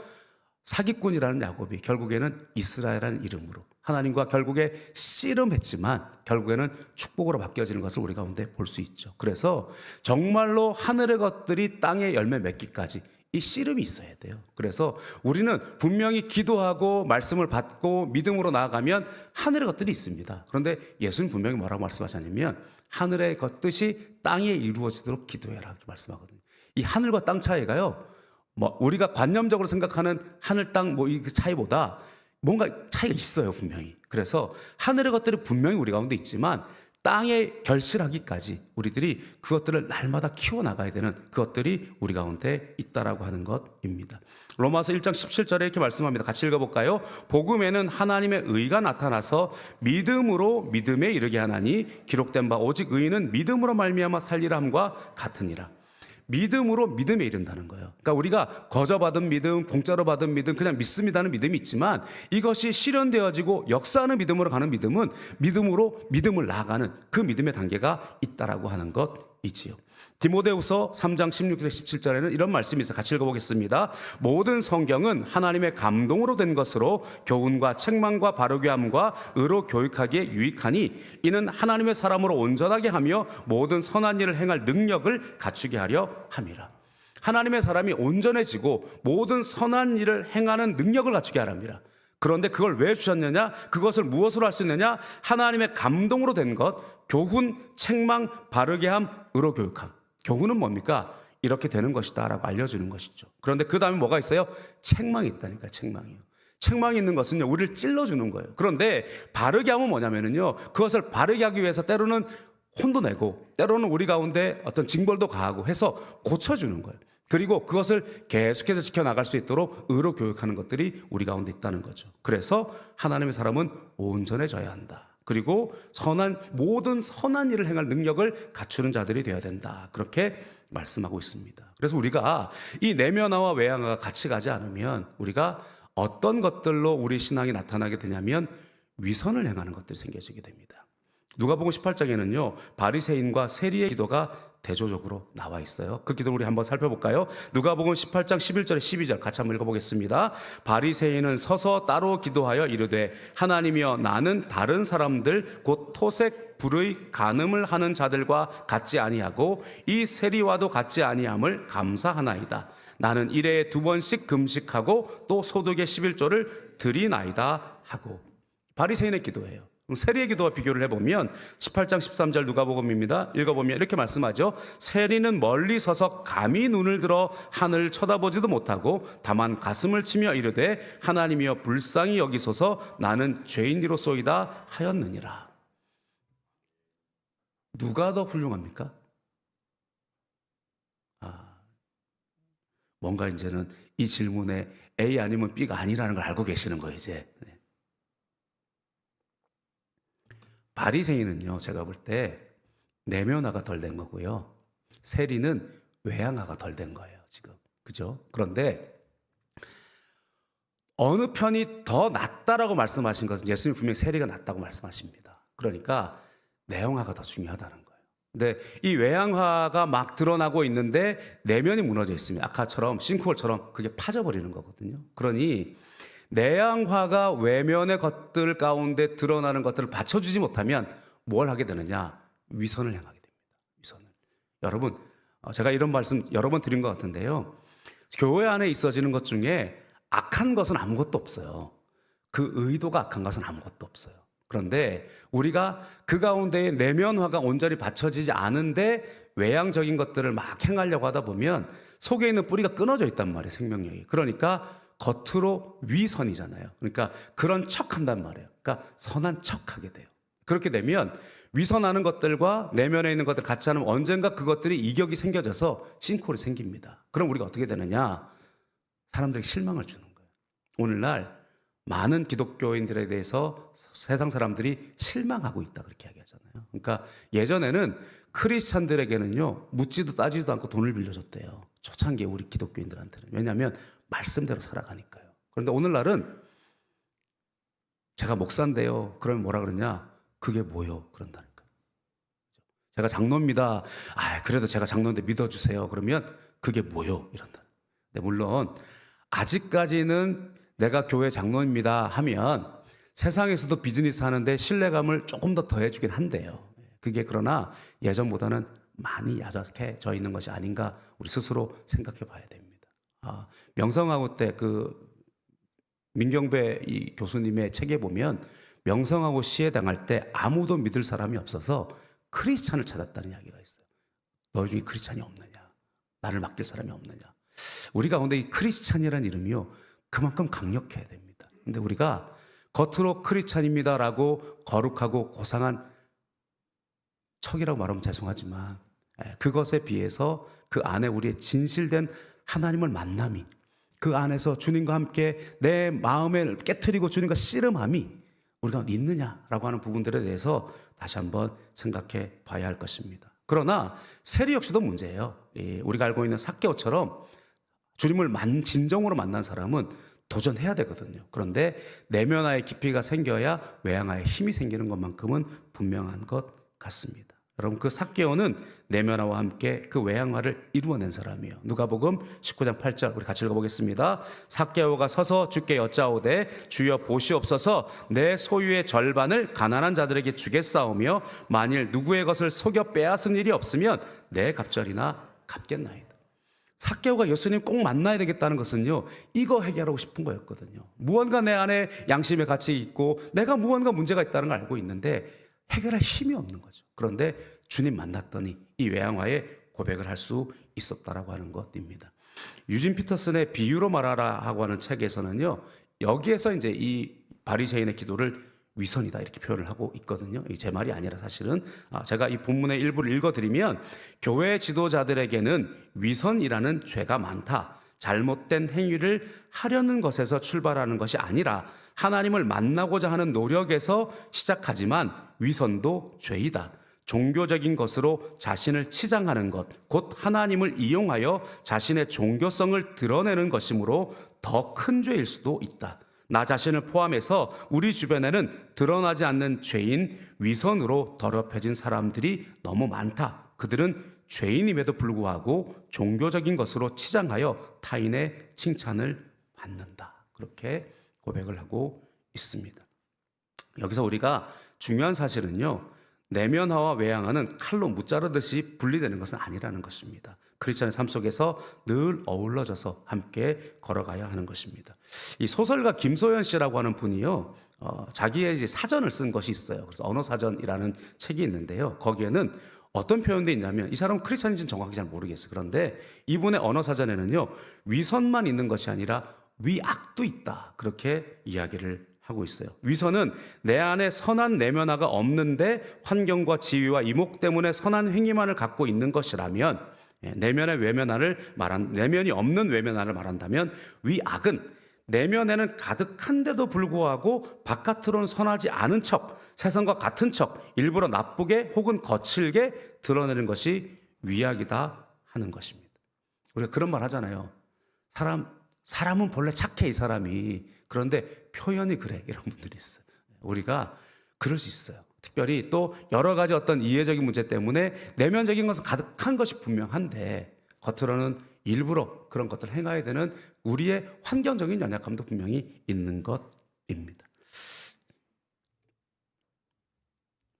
사기꾼이라는 야곱이 결국에는 이스라엘이라는 이름으로 하나님과 결국에 씨름했지만 결국에는 축복으로 바뀌어지는 것을 우리 가운데 볼 수 있죠. 그래서 정말로 하늘의 것들이 땅에 열매 맺기까지 이 씨름이 있어야 돼요. 그래서 우리는 분명히 기도하고 말씀을 받고 믿음으로 나아가면 하늘의 것들이 있습니다. 그런데 예수님 분명히 뭐라고 말씀하셨냐면 하늘의 뜻이 땅에 이루어지도록 기도해라, 이렇게 말씀하거든요. 이 하늘과 땅 차이가요, 우리가 관념적으로 생각하는 하늘 땅 이 차이보다 뭔가 차이가 있어요, 분명히. 그래서 하늘의 것들이 분명히 우리 가운데 있지만 땅에 결실하기까지 우리들이 그것들을 날마다 키워나가야 되는 그것들이 우리 가운데 있다라고 하는 것입니다. 로마서 1장 17절에 이렇게 말씀합니다. 같이 읽어볼까요? 복음에는 하나님의 의가 나타나서 믿음으로 믿음에 이르게 하나니 기록된 바 오직 의인은 믿음으로 말미암아 살리라 함과 같으니라. 믿음으로 믿음에 이른다는 거예요. 그러니까 우리가 거저받은 믿음, 공짜로 받은 믿음, 그냥 믿습니다는 믿음이 있지만 이것이 실현되어지고 역사하는 믿음으로 가는 믿음은 믿음으로 믿음을 나아가는 그 믿음의 단계가 있다라고 하는 것이지요. 디모데후서 3장 16절 17절에는 이런 말씀이 있어요. 같이 읽어보겠습니다. 모든 성경은 하나님의 감동으로 된 것으로 교훈과 책망과 바르게 함과 의로 교육하기에 유익하니 이는 하나님의 사람으로 온전하게 하며 모든 선한 일을 행할 능력을 갖추게 하려 함이라. 하나님의 사람이 온전해지고 모든 선한 일을 행하는 능력을 갖추게 하랍니다. 그런데 그걸 왜 주셨느냐? 그것을 무엇으로 할 수 있느냐? 하나님의 감동으로 된 것, 교훈, 책망, 바르게 함, 의로 교육함. 교훈은 뭡니까? 이렇게 되는 것이다 라고 알려주는 것이죠. 그런데 그 다음에 뭐가 있어요? 책망이 있다니까요. 책망이요. 책망이 있는 것은요, 우리를 찔러주는 거예요. 그런데 바르게 함은 뭐냐면요, 그것을 바르게 하기 위해서 때로는 혼도 내고 때로는 우리 가운데 어떤 징벌도 가하고 해서 고쳐주는 거예요. 그리고 그것을 계속해서 지켜나갈 수 있도록 의로 교육하는 것들이 우리 가운데 있다는 거죠. 그래서 하나님의 사람은 온전해져야 한다. 그리고 모든 선한 일을 행할 능력을 갖추는 자들이 되어야 된다. 그렇게 말씀하고 있습니다. 그래서 우리가 이 내면화와 외양화가 같이 가지 않으면 우리가 어떤 것들로 우리 신앙이 나타나게 되냐면 위선을 행하는 것들이 생겨지게 됩니다. 누가복음 18장에는요, 바리새인과 세리의 기도가 대조적으로 나와 있어요. 그 기도를 우리 한번 살펴볼까요? 누가복음 18장 11절에 12절 같이 한번 읽어보겠습니다. 바리새인은 서서 따로 기도하여 이르되 하나님이여 나는 다른 사람들 곧 토색 불의 간음을 하는 자들과 같지 아니하고 이 세리와도 같지 아니함을 감사하나이다. 나는 일회에 2번씩 금식하고 또 소득의 11조를 드리나이다 하고. 바리새인의 기도예요. 세리의 기도와 비교를 해보면 18장 13절 누가복음입니다. 읽어보면 이렇게 말씀하죠. 세리는 멀리 서서 감히 눈을 들어 하늘을 쳐다보지도 못하고 다만 가슴을 치며 이르되 하나님이여 불쌍히 여기소서 나는 죄인이로소이다 하였느니라. 누가 더 훌륭합니까? 뭔가 이제는 이 질문에 A 아니면 B가 아니라는 걸 알고 계시는 거예요, 이제. 네. 바리새인은요, 제가 볼 때 내면화가 덜 된 거고요. 세리는 외양화가 덜 된 거예요, 지금. 그죠? 그런데 어느 편이 더 낫다라고 말씀하신 것은 예수님 분명히 세리가 낫다고 말씀하십니다. 그러니까 내용화가 더 중요하다는 거예요. 근데 이 외양화가 막 드러나고 있는데 내면이 무너져 있으면 아까처럼 싱크홀처럼 그게 파져버리는 거거든요. 그러니 내양화가 외면의 것들 가운데 드러나는 것들을 받쳐주지 못하면 뭘 하게 되느냐? 위선을 향하게 됩니다. 위선을. 여러분, 제가 이런 말씀 여러 번 드린 것 같은데요. 교회 안에 있어지는 것 중에 악한 것은 아무것도 없어요. 그 의도가 악한 것은 아무것도 없어요. 그런데 우리가 그 가운데에 내면화가 온전히 받쳐지지 않은데 외향적인 것들을 막 행하려고 하다 보면 속에 있는 뿌리가 끊어져 있단 말이에요, 생명력이. 그러니까 겉으로 위선이잖아요. 그러니까 그런 척 한단 말이에요. 그러니까 선한 척 하게 돼요. 그렇게 되면 위선하는 것들과 내면에 있는 것들 같이 하면 언젠가 그것들이 이격이 생겨져서 싱크홀이 생깁니다. 그럼 우리가 어떻게 되느냐? 사람들에게 실망을 주는 거예요. 오늘날 많은 기독교인들에 대해서 세상 사람들이 실망하고 있다 그렇게 이야기하잖아요. 그러니까 예전에는 크리스찬들에게는요 묻지도 따지지도 않고 돈을 빌려줬대요. 초창기에 우리 기독교인들한테는. 왜냐하면 말씀대로 살아가니까요. 그런데 오늘날은 제가 목사인데요. 그러면 뭐라 그러냐? 그게 뭐요? 그런다니까요. 제가 장로입니다. 그래도 제가 장로인데 믿어주세요. 그러면 그게 뭐요? 이런다. 네, 물론 아직까지는 내가 교회 장로입니다 하면 세상에서도 비즈니스 하는데 신뢰감을 조금 더 더해주긴 한데요. 그게 그러나 예전보다는 많이 야속해져 있는 것이 아닌가 우리 스스로 생각해 봐야 됩니다. 명성황후 때 그 민경배 이 교수님의 책에 보면 명성황후 시해당할 때 아무도 믿을 사람이 없어서 크리스찬을 찾았다는 이야기가 있어요. 너 중에 크리스찬이 없느냐? 나를 맡길 사람이 없느냐? 우리 가운데 이 크리스찬이라는 이름이요 그만큼 강력해야 됩니다. 근데 우리가 겉으로 크리스찬입니다라고 거룩하고 고상한 척이라고 말하면 죄송하지만 그것에 비해서 그 안에 우리의 진실된 하나님을 만남이 그 안에서 주님과 함께 내 마음을 깨트리고 주님과 씨름함이 우리가 있느냐라고 하는 부분들에 대해서 다시 한번 생각해 봐야 할 것입니다. 그러나 세리 역시도 문제예요. 우리가 알고 있는 삭개오처럼 주님을 진정으로 만난 사람은 도전해야 되거든요. 그런데 내면화의 깊이가 생겨야 외양화의 힘이 생기는 것만큼은 분명한 것 같습니다. 여러분 그 삭개오는 내면화와 함께 그 외양화를 이루어낸 사람이에요. 누가복음 19장 8절 우리 같이 읽어보겠습니다. 삭개오가 서서 주께 여짜오되 주여 보시옵소서 내 소유의 절반을 가난한 자들에게 주겠사오며 만일 누구의 것을 속여 빼앗은 일이 없으면 내 갑절이나 갚겠나이다. 삭개오가 예수님 꼭 만나야 되겠다는 것은요 이거 해결하고 싶은 거였거든요. 무언가 내 안에 양심의 가치 있고 내가 무언가 문제가 있다는 걸 알고 있는데 해결할 힘이 없는 거죠. 그런데 주님 만났더니 이 외양화에 고백을 할 수 있었다라고 하는 것입니다. 유진 피터슨의 비유로 말하라 하고 하는 책에서는요 여기에서 이제 이 바리새인의 기도를 위선이다 이렇게 표현을 하고 있거든요. 제 말이 아니라 사실은 제가 이 본문의 일부를 읽어드리면 교회 지도자들에게는 위선이라는 죄가 많다. 잘못된 행위를 하려는 것에서 출발하는 것이 아니라 하나님을 만나고자 하는 노력에서 시작하지만 위선도 죄이다. 종교적인 것으로 자신을 치장하는 것, 곧 하나님을 이용하여 자신의 종교성을 드러내는 것이므로 더 큰 죄일 수도 있다. 나 자신을 포함해서 우리 주변에는 드러나지 않는 죄인, 위선으로 더럽혀진 사람들이 너무 많다. 그들은 죄인임에도 불구하고 종교적인 것으로 치장하여 타인의 칭찬을 받는다. 그렇게 고백을 하고 있습니다. 여기서 우리가 중요한 사실은요, 내면화와 외양화는 칼로 무자르듯이 분리되는 것은 아니라는 것입니다. 크리스천의 삶 속에서 늘 어우러져서 함께 걸어가야 하는 것입니다. 이 소설가 김소연 씨라고 하는 분이요, 자기의 이제 사전을 쓴 것이 있어요. 그래서 언어사전이라는 책이 있는데요. 거기에는 어떤 표현도 있냐면, 이 사람은 크리스천인지는 정확히 잘 모르겠어요. 그런데 이분의 언어사전에는요, 위선만 있는 것이 아니라 위악도 있다. 그렇게 이야기를 하고 있어요. 위선은 내 안에 선한 내면화가 없는데 환경과 지위와 이목 때문에 선한 행위만을 갖고 있는 것이라면, 내면의 내면이 없는 외면화를 말한다면, 위악은 내면에는 가득한데도 불구하고 바깥으로는 선하지 않은 척, 세상과 같은 척, 일부러 나쁘게 혹은 거칠게 드러내는 것이 위악이다 하는 것입니다. 우리가 그런 말 하잖아요. 사람은 본래 착해, 이 사람이. 그런데 표현이 그래, 이런 분들이 있어요. 우리가 그럴 수 있어요. 특별히 또 여러 가지 어떤 이해적인 문제 때문에 내면적인 것은 가득한 것이 분명한데 겉으로는 일부러 그런 것들을 행해야 되는 우리의 환경적인 연약함도 분명히 있는 것입니다.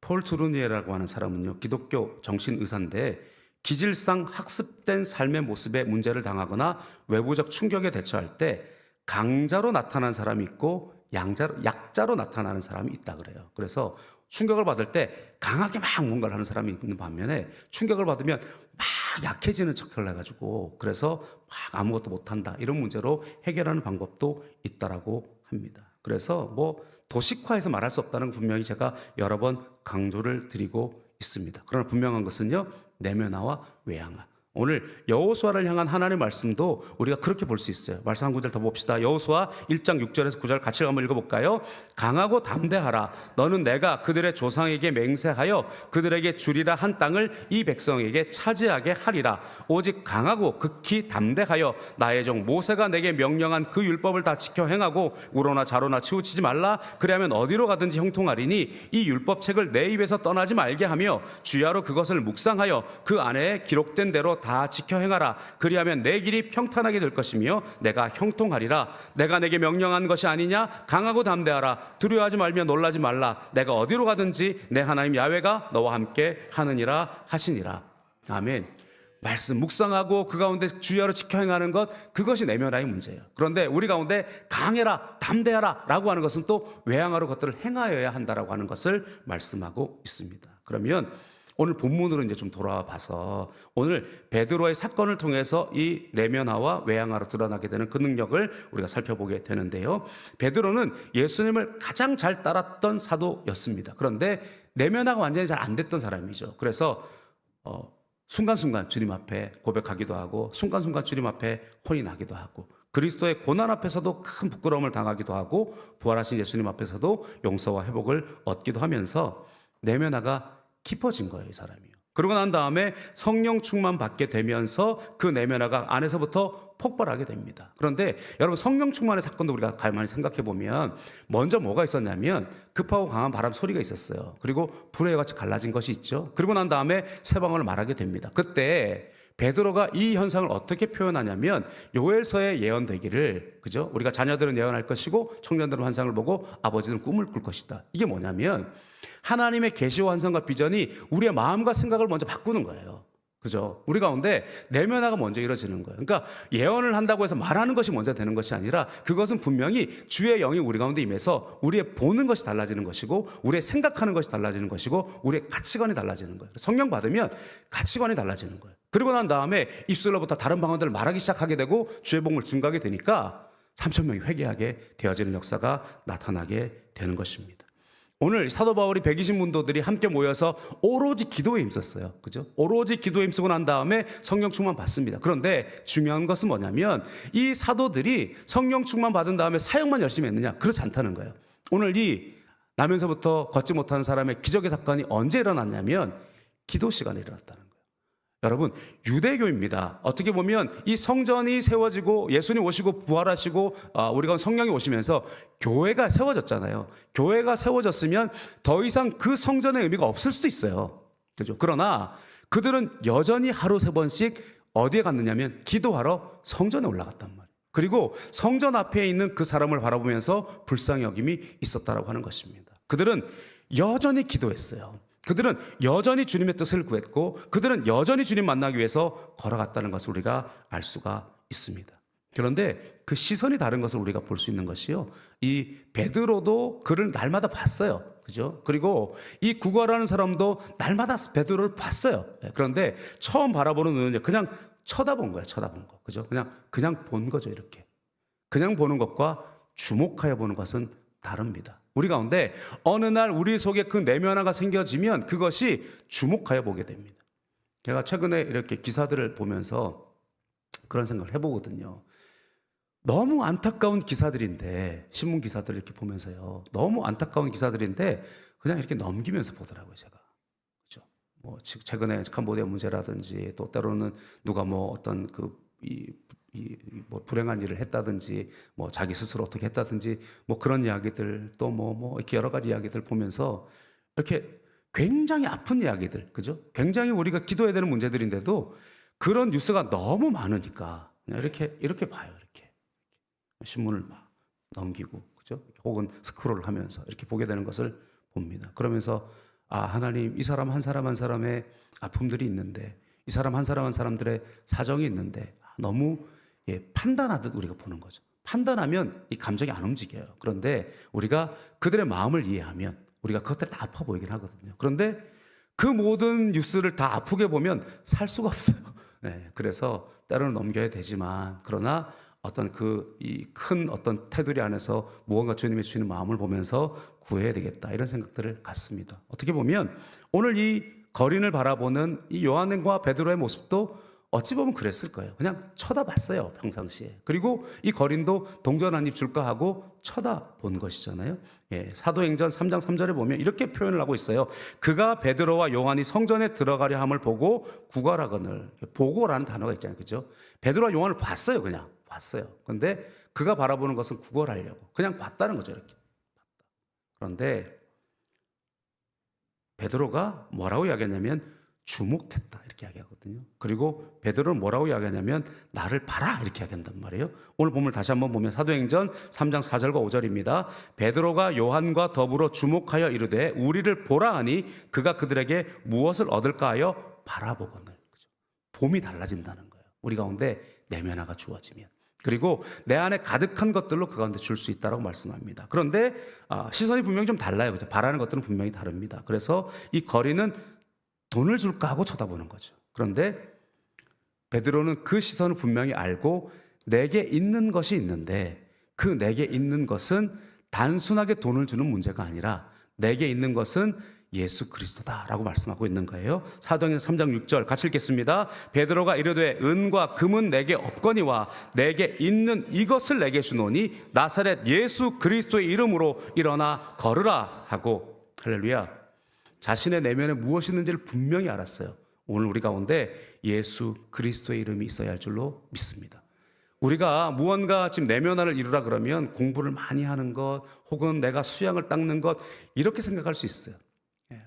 폴 투르니에라고 하는 사람은요, 기독교 정신의사인데 기질상 학습된 삶의 모습에 문제를 당하거나 외부적 충격에 대처할 때 강자로 나타나는 사람이 있고 약자로 나타나는 사람이 있다 그래요. 그래서 충격을 받을 때 강하게 막 뭔가를 하는 사람이 있는 반면에 충격을 받으면 막 약해지는 척을 해가지고 그래서 막 아무것도 못한다, 이런 문제로 해결하는 방법도 있다라고 합니다. 그래서 뭐 도식화해서 말할 수 없다는 건 분명히 제가 여러 번 강조를 드리고 있습니다. 그러나 분명한 것은요, 내면화와 외양화. 오늘 여호수아를 향한 하나님의 말씀도 우리가 그렇게 볼 수 있어요. 말씀 한 구절 더 봅시다. 여호수아 1장 6절에서 9절 같이 한번 읽어볼까요? 강하고 담대하라. 너는 내가 그들의 조상에게 맹세하여 그들에게 주리라 한 땅을 이 백성에게 차지하게 하리라. 오직 강하고 극히 담대하여 나의 종 모세가 내게 명령한 그 율법을 다 지켜 행하고 우로나 자로나 치우치지 말라. 그리하면 어디로 가든지 형통하리니 이 율법책을 내 입에서 떠나지 말게 하며 주야로 그것을 묵상하여 그 안에 기록된 대로 다 지켜 행하라. 그리하면 내 길이 평탄하게 될 것이며 내가 형통하리라. 내가 내게 명령한 것이 아니냐? 강하고 담대하라. 두려워하지 말며 놀라지 말라. 내가 어디로 가든지 내 하나님 야훼가 너와 함께 하느니라 하시니라. 아멘. 말씀 묵상하고 그 가운데 주야로 지켜 행하는 것, 그것이 내면화의 문제예요. 그런데 우리 가운데 강해라, 담대하라 라고 하는 것은 또 외양화로 그것들을 행하여야 한다라고 하는 것을 말씀하고 있습니다. 그러면 오늘 본문으로 이제 좀 돌아와 봐서 오늘 베드로의 사건을 통해서 이 내면화와 외양화로 드러나게 되는 그 능력을 우리가 살펴보게 되는데요. 베드로는 예수님을 가장 잘 따랐던 사도였습니다. 그런데 내면화가 완전히 잘 안 됐던 사람이죠. 그래서 순간순간 주님 앞에 고백하기도 하고 순간순간 주님 앞에 혼이 나기도 하고 그리스도의 고난 앞에서도 큰 부끄러움을 당하기도 하고 부활하신 예수님 앞에서도 용서와 회복을 얻기도 하면서 내면화가 깊어진 거예요, 이 사람이요. 그러고 난 다음에 성령 충만 받게 되면서 그 내면화가 안에서부터 폭발하게 됩니다. 그런데 여러분, 성령 충만의 사건도 우리가 가만히 생각해 보면 먼저 뭐가 있었냐면 급하고 강한 바람 소리가 있었어요. 그리고 불의 같이 갈라진 것이 있죠. 그리고 난 다음에 새 방언을 말하게 됩니다. 그때 베드로가 이 현상을 어떻게 표현하냐면 요엘서에 예언되기를, 그죠? 우리가 자녀들은 예언할 것이고 청년들은 환상을 보고 아버지는 꿈을 꿀 것이다. 이게 뭐냐면 하나님의 계시와 환상과 비전이 우리의 마음과 생각을 먼저 바꾸는 거예요. 그죠? 우리 가운데 내면화가 먼저 이루어지는 거예요. 그러니까 예언을 한다고 해서 말하는 것이 먼저 되는 것이 아니라 그것은 분명히 주의 영이 우리 가운데 임해서 우리의 보는 것이 달라지는 것이고 우리의 생각하는 것이 달라지는 것이고 우리의 가치관이 달라지는 거예요. 성령 받으면 가치관이 달라지는 거예요. 그리고 난 다음에 입술로부터 다른 방언들을 말하기 시작하게 되고 주의 복을 증가하게 되니까 3,000명이 회개하게 되어지는 역사가 나타나게 되는 것입니다. 오늘 사도 바울이 120문도들이 함께 모여서 오로지 기도에 힘썼어요. 그죠? 오로지 기도에 힘쓰고 난 다음에 성령 충만 받습니다. 그런데 중요한 것은 뭐냐면 이 사도들이 성령 충만 받은 다음에 사역만 열심히 했느냐? 그렇지 않다는 거예요. 오늘 이 나면서부터 걷지 못하는 사람의 기적의 사건이 언제 일어났냐면 기도 시간에 일어났다는 거예요. 여러분, 유대교입니다. 어떻게 보면 이 성전이 세워지고 예수님 오시고 부활하시고 우리가 성령이 오시면서 교회가 세워졌잖아요. 교회가 세워졌으면 더 이상 그 성전의 의미가 없을 수도 있어요. 그죠? 그러나 그들은 여전히 하루 3번씩 어디에 갔느냐면 기도하러 성전에 올라갔단 말이에요. 그리고 성전 앞에 있는 그 사람을 바라보면서 불쌍히 여김이 있었다라고 하는 것입니다. 그들은 여전히 기도했어요. 그들은 여전히 주님의 뜻을 구했고 그들은 여전히 주님 만나기 위해서 걸어갔다는 것을 우리가 알 수가 있습니다. 그런데 그 시선이 다른 것을 우리가 볼 수 있는 것이요, 이 베드로도 그를 날마다 봤어요. 그죠? 그리고 이 구걸하는 사람도 날마다 베드로를 봤어요. 그런데 처음 바라보는 눈은 그냥 쳐다본 거예요. 쳐다본 거. 그죠? 그냥 본 거죠. 이렇게 그냥 보는 것과 주목하여 보는 것은 다릅니다. 우리 가운데 어느 날 우리 속에 그 내면화가 생겨지면 그것이 주목하여 보게 됩니다. 제가 최근에 이렇게 기사들을 보면서 그런 생각을 해보거든요. 너무 안타까운 기사들인데, 신문 기사들을 이렇게 보면서요, 너무 안타까운 기사들인데 그냥 이렇게 넘기면서 보더라고요, 제가. 그죠? 뭐 최근에 캄보디아 문제라든지, 또 때로는 누가 뭐 어떤 뭐 불행한 일을 했다든지, 뭐 자기 스스로 어떻게 했다든지, 뭐 그런 이야기들, 또 뭐 이렇게 여러 가지 이야기들 보면서 이렇게 굉장히 아픈 이야기들, 그죠? 굉장히 우리가 기도해야 되는 문제들인데도 그런 뉴스가 너무 많으니까 그냥 이렇게 봐요, 이렇게. 신문을 막 넘기고, 그죠? 혹은 스크롤을 하면서 이렇게 보게 되는 것을 봅니다. 그러면서 하나님, 이 사람 한 사람 한 사람의 아픔들이 있는데, 이 사람 한 사람 한 사람들의 사정이 있는데 너무 판단하듯 우리가 보는 거죠. 판단하면 이 감정이 안 움직여요. 그런데 우리가 그들의 마음을 이해하면 우리가 그것들이 다 아파 보이긴 하거든요. 그런데 그 모든 뉴스를 다 아프게 보면 살 수가 없어요. 네, 그래서 때로는 넘겨야 되지만, 그러나 어떤 이 큰 어떤 테두리 안에서 무언가 주님의 주시는 마음을 보면서 구해야 되겠다, 이런 생각들을 갖습니다. 어떻게 보면 오늘 이 거린을 바라보는 이 요한과 베드로의 모습도 어찌 보면 그랬을 거예요. 그냥 쳐다봤어요, 평상시에. 그리고 이 거린도 동전 한 입 줄까 하고 쳐다본 것이잖아요. 사도행전 3장 3절에 보면 이렇게 표현을 하고 있어요. 그가 베드로와 요한이 성전에 들어가려 함을 보고 구걸하거늘. 보고라는 단어가 있잖아요, 그죠? 베드로와 요한을 봤어요, 그냥 봤어요. 그런데 그가 바라보는 것은 구걸하려고 그냥 봤다는 거죠, 이렇게. 그런데 베드로가 뭐라고 이야기하냐면 주목했다, 이렇게 이야기하거든요. 그리고 베드로는 뭐라고 이야기하냐면 나를 봐라, 이렇게 이야기한단 말이에요. 오늘 본문을 다시 한번 보면 사도행전 3장 4절과 5절입니다. 베드로가 요한과 더불어 주목하여 이르되 우리를 보라 하니 그가 그들에게 무엇을 얻을까 하여 바라보거늘. 봄이 달라진다는 거예요. 우리 가운데 내면화가 주어지면. 그리고 내 안에 가득한 것들로 그 가운데 줄 수 있다고 말씀합니다. 그런데 시선이 분명히 좀 달라요. 그죠? 바라는 것들은 분명히 다릅니다. 그래서 이 거리는 돈을 줄까 하고 쳐다보는 거죠. 그런데 베드로는 그 시선을 분명히 알고 내게 있는 것이 있는데, 그 내게 있는 것은 단순하게 돈을 주는 문제가 아니라 내게 있는 것은 예수 그리스도다라고 말씀하고 있는 거예요. 사도행전 3장 6절 같이 읽겠습니다. 베드로가 이르되 은과 금은 내게 없거니와 내게 있는 이것을 내게 주노니 나사렛 예수 그리스도의 이름으로 일어나 걸으라 하고. 할렐루야. 자신의 내면에 무엇이 있는지를 분명히 알았어요. 오늘 우리 가운데 예수 그리스도의 이름이 있어야 할 줄로 믿습니다. 우리가 무언가 지금 내면화를 이루라 그러면 공부를 많이 하는 것, 혹은 내가 수양을 닦는 것, 이렇게 생각할 수 있어요.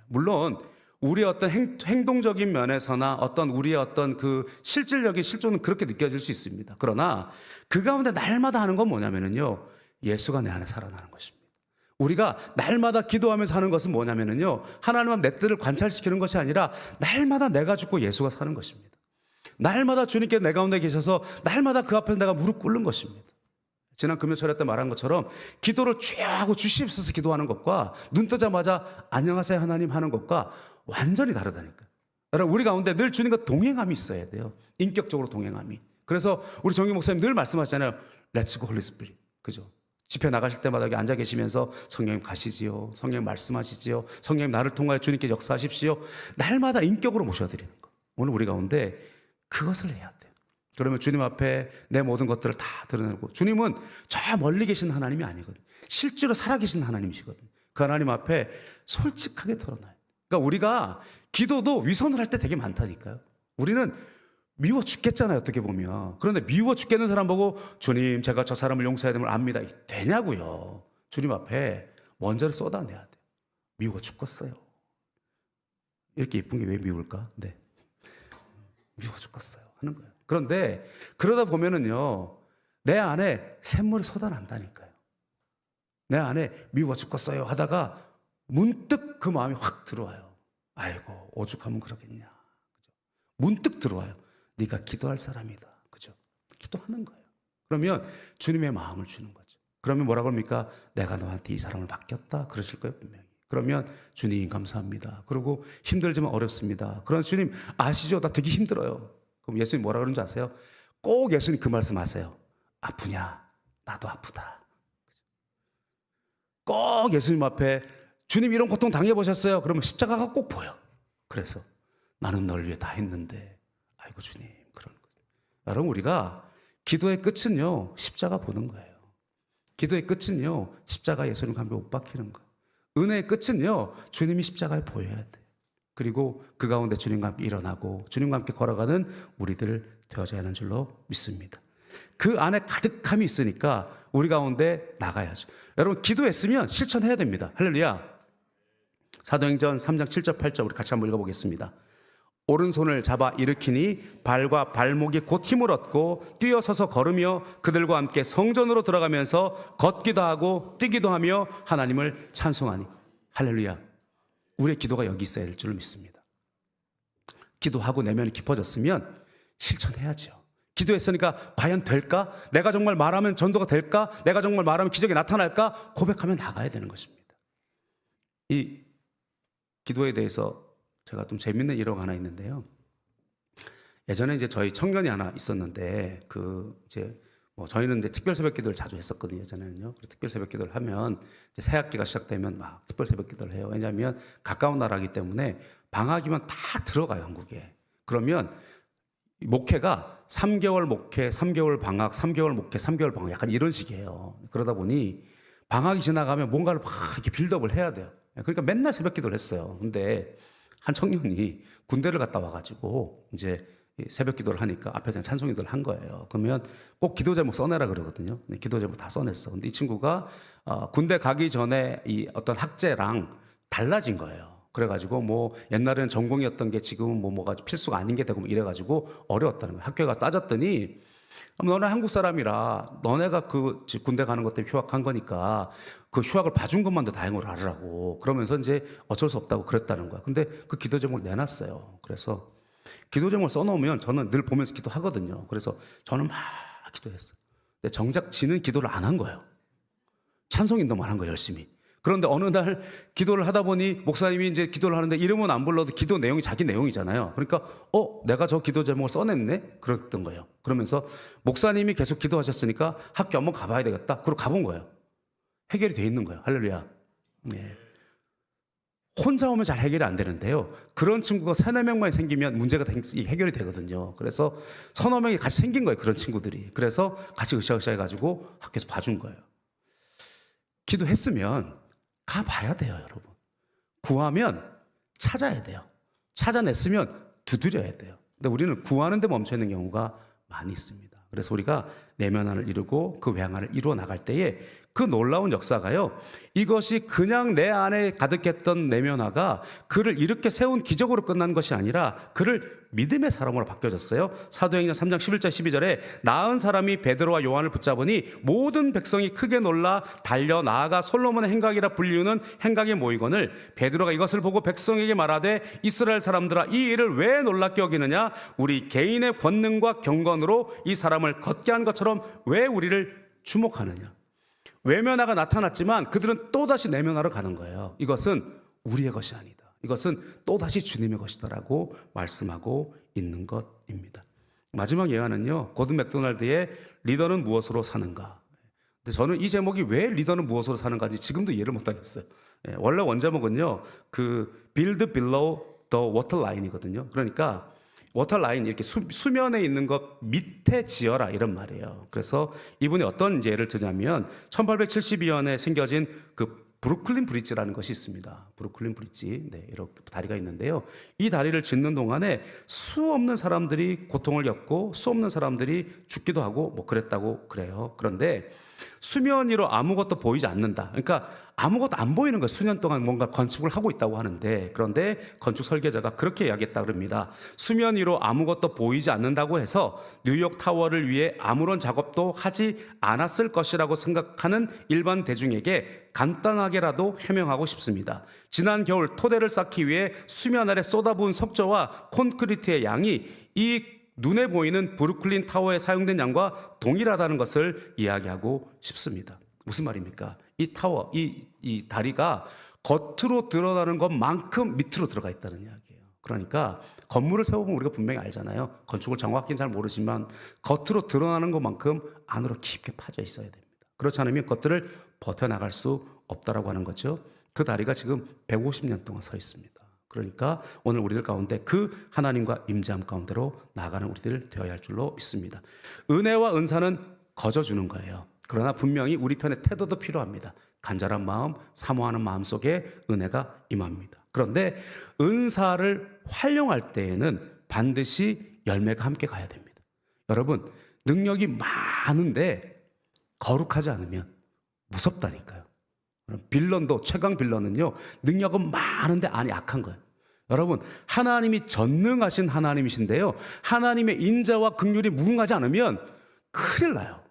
물론 우리의 어떤 행동적인 면에서나 어떤 우리의 어떤 그 실질적인 실존은 그렇게 느껴질 수 있습니다. 그러나 그 가운데 날마다 하는 건 뭐냐면요, 예수가 내 안에 살아나는 것입니다. 우리가 날마다 기도하면서 하는 것은 뭐냐면요, 하나님 내 뜻을 관찰시키는 것이 아니라 날마다 내가 죽고 예수가 사는 것입니다. 날마다 주님께 내 가운데 계셔서 날마다 그 앞에서 내가 무릎 꿇는 것입니다. 지난 금요철에 때 말한 것처럼 기도를 쥐하고 주시옵소서 기도하는 것과 눈 뜨자마자 안녕하세요 하나님 하는 것과 완전히 다르다니까요. 여러분, 우리 가운데 늘 주님과 동행함이 있어야 돼요. 인격적으로 동행함이. 그래서 우리 정기 목사님 늘 말씀하시잖아요. Let's go Holy Spirit. 그죠? 집회 나가실 때마다 여기 앉아 계시면서 성령님 가시지요, 성령님 말씀하시지요, 성령님 나를 통하여 주님께 역사하십시오. 날마다 인격으로 모셔드리는 거. 오늘 우리 가운데 그것을 해야 돼요. 그러면 주님 앞에 내 모든 것들을 다 드러내고, 주님은 저 멀리 계신 하나님이 아니거든요. 실제로 살아계신 하나님이시거든요. 그 하나님 앞에 솔직하게 털어놔요. 그러니까 우리가 기도도 위선을 할 때 되게 많다니까요. 우리는 미워 죽겠잖아요, 어떻게 보면. 그런데 미워 죽겠는 사람 보고 주님 제가 저 사람을 용서해야 됨을 압니다, 되냐고요. 주님 앞에 먼저를 쏟아내야 돼요. 미워 죽겠어요. 이렇게 예쁜 게 왜 미울까? 네, 미워 죽겠어요 하는 거예요. 그런데 그러다 보면은요, 내 안에 샘물이 쏟아난다니까요. 내 안에 미워 죽겠어요 하다가 문득 그 마음이 확 들어와요. 아이고, 오죽하면 그러겠냐. 그죠? 문득 들어와요. 네가 기도할 사람이다. 그죠? 기도하는 거예요. 그러면 주님의 마음을 주는 거죠. 그러면 뭐라고 합니까? 내가 너한테 이 사람을 맡겼다. 그러실 거예요, 분명히. 그러면 주님 감사합니다. 그리고 힘들지만 어렵습니다. 그런 주님 아시죠? 나 되게 힘들어요. 그럼 예수님 뭐라 그러는지 아세요? 꼭 예수님 그 말씀 하세요. 아프냐? 나도 아프다. 꼭 예수님 앞에 주님 이런 고통 당해보셨어요? 그러면 십자가가 꼭 보여. 그래서 나는 널 위해 다 했는데 아이고 주님 그런 거예요. 여러분 우리가 기도의 끝은요 십자가 보는 거예요. 기도의 끝은요 십자가 예수님과 함께 못 박히는 거예요. 은혜의 끝은요 주님이 십자가에 보여야 돼요. 그리고 그 가운데 주님과 함께 일어나고 주님과 함께 걸어가는 우리들 되어져야 하는 줄로 믿습니다. 그 안에 가득함이 있으니까 우리 가운데 나가야죠. 여러분 기도했으면 실천해야 됩니다. 할렐루야. 사도행전 3장 7절 8절 우리 같이 한번 읽어보겠습니다. 오른손을 잡아 일으키니 발과 발목이 곧 힘을 얻고 뛰어서서 걸으며 그들과 함께 성전으로 들어가면서 걷기도 하고 뛰기도 하며 하나님을 찬송하니. 할렐루야. 우리의 기도가 여기 있어야 될 줄 믿습니다. 기도하고 내면이 깊어졌으면 실천해야죠. 기도했으니까 과연 될까? 내가 정말 말하면 전도가 될까? 내가 정말 말하면 기적이 나타날까? 고백하면 나가야 되는 것입니다. 이 기도에 대해서 제가 좀 재밌는 일화가 하나 있는데요. 예전에 이제 저희 청년이 하나 있었는데 저희는 이제 특별 새벽 기도를 자주 했었거든요. 예전에는요. 특별 새벽 기도를 하면 이제 새 학기가 시작되면 막 특별 새벽 기도를 해요. 왜냐하면 가까운 나라이기 때문에 방학이면 다 들어가요, 한국에. 그러면 목회가 3개월 목회, 3개월 방학, 3개월 목회, 3개월 방학 약간 이런 식이에요. 그러다 보니 방학이 지나가면 뭔가를 막 이렇게 빌드업을 해야 돼요. 그러니까 맨날 새벽 기도를 했어요. 근데 한 청년이 군대를 갔다 와가지고 이제 새벽 기도를 하니까 앞에서 찬송 기도를 한 거예요. 그러면 꼭 기도 제목 써내라 그러거든요. 기도 제목 다 써냈어. 근데 이 친구가 군대 가기 전에 이 어떤 학제랑 달라진 거예요. 그래가지고 뭐 옛날에는 전공이었던 게 지금은 뭐가 필수가 아닌 게 되고 뭐 이래가지고 어려웠다는 거예요. 학교가 따졌더니 너네 한국 사람이라 너네가 그 군대 가는 것 때문에 휴학한 거니까 그 휴학을 봐준 것만도 다행으로 알으라고 그러면서 이제 어쩔 수 없다고 그랬다는 거야. 근데 그 기도 제목을 내놨어요. 그래서 기도 제목을 써놓으면 저는 늘 보면서 기도하거든요. 그래서 저는 막 기도했어요. 근데 정작 지는 기도를 안 한 거예요. 찬송인도만 한 거예요, 열심히. 그런데 어느 날 기도를 하다 보니 목사님이 이제 기도를 하는데 이름은 안 불러도 기도 내용이 자기 내용이잖아요. 그러니까 내가 저 기도 제목을 써냈네? 그랬던 거예요. 그러면서 목사님이 계속 기도하셨으니까 학교 한번 가봐야 되겠다. 그러고 가본 거예요. 해결이 돼 있는 거예요. 할렐루야. 네. 혼자 오면 잘 해결이 안 되는데요. 그런 친구가 3-4명만 생기면 문제가 해결이 되거든요. 그래서 3-4명이 같이 생긴 거예요. 그런 친구들이. 그래서 같이 으쌰으쌰 해가지고 학교에서 봐준 거예요. 기도했으면 가봐야 돼요, 여러분. 구하면 찾아야 돼요. 찾아냈으면 두드려야 돼요. 근데 우리는 구하는 데 멈춰 있는 경우가 많이 있습니다. 그래서 우리가 내면화를 이루고 그 외양화를 이루어 나갈 때에 그 놀라운 역사가요, 이것이 그냥 내 안에 가득했던 내면화가 그를 이렇게 세운 기적으로 끝난 것이 아니라 그를 믿음의 사람으로 바뀌어졌어요. 사도행전 3장 11절 12절에 나은 사람이 베드로와 요한을 붙잡으니 모든 백성이 크게 놀라 달려 나아가 솔로몬의 행각이라 불리우는 행각에 모이거늘 베드로가 이것을 보고 백성에게 말하되 이스라엘 사람들아 이 일을 왜 놀랍게 여기느냐 우리 개인의 권능과 경건으로 이 사람을 걷게 한 것처럼 왜 우리를 주목하느냐. 외면화가 나타났지만 그들은 또다시 내면화로 가는 거예요. 이것은 우리의 것이 아니다. 이것은 또다시 주님의 것이다라고 말씀하고 있는 것입니다. 마지막 예화는요, 고든 맥도날드의 리더는 무엇으로 사는가. 근데 저는 이 제목이 왜 리더는 무엇으로 사는가인지 지금도 이해를 못하겠어요. 원래 원제목은요, 그 Build below the waterline이거든요. 그러니까 워터라인 이렇게 수면에 있는 것 밑에 지어라 이런 말이에요. 그래서 이분이 어떤 예를 드냐면 1872년에 생겨진 그 브루클린 브릿지라는 것이 있습니다. 브루클린 브릿지, 네, 이렇게 다리가 있는데요. 이 다리를 짓는 동안에 수 없는 사람들이 고통을 겪고 수 없는 사람들이 죽기도 하고 뭐 그랬다고 그래요. 그런데 수면 위로 아무것도 보이지 않는다. 그러니까 아무것도 안 보이는 거예요. 수년 동안 뭔가 건축을 하고 있다고 하는데, 그런데 건축 설계자가 그렇게 이야기했다 그럽니다. 수면 위로 아무것도 보이지 않는다고 해서 뉴욕 타워를 위해 아무런 작업도 하지 않았을 것이라고 생각하는 일반 대중에게 간단하게라도 해명하고 싶습니다. 지난 겨울 토대를 쌓기 위해 수면 아래 쏟아부은 석조와 콘크리트의 양이 이 눈에 보이는 브루클린 타워에 사용된 양과 동일하다는 것을 이야기하고 싶습니다. 무슨 말입니까? 이 타워, 이 다리가 겉으로 드러나는 것만큼 밑으로 들어가 있다는 이야기예요. 그러니까 건물을 세워보면 우리가 분명히 알잖아요. 건축을 정확히는 잘 모르지만 겉으로 드러나는 것만큼 안으로 깊게 파져 있어야 됩니다. 그렇지 않으면 그것들을 버텨나갈 수 없다라고 하는 거죠. 그 다리가 지금 150년 동안 서 있습니다. 그러니까 오늘 우리들 가운데 그 하나님과 임재함 가운데로 나아가는 우리들 되어야 할 줄로 믿습니다. 은혜와 은사는 거저주는 거예요. 그러나 분명히 우리 편의 태도도 필요합니다. 간절한 마음, 사모하는 마음 속에 은혜가 임합니다. 그런데 은사를 활용할 때에는 반드시 열매가 함께 가야 됩니다. 여러분, 능력이 많은데 거룩하지 않으면 무섭다니까요. 빌런도, 최강 빌런은요, 능력은 많은데 안이 악한 거예요. 여러분, 하나님이 전능하신 하나님이신데요, 하나님의 인자와 긍휼이 무궁하지 않으면 큰일 나요.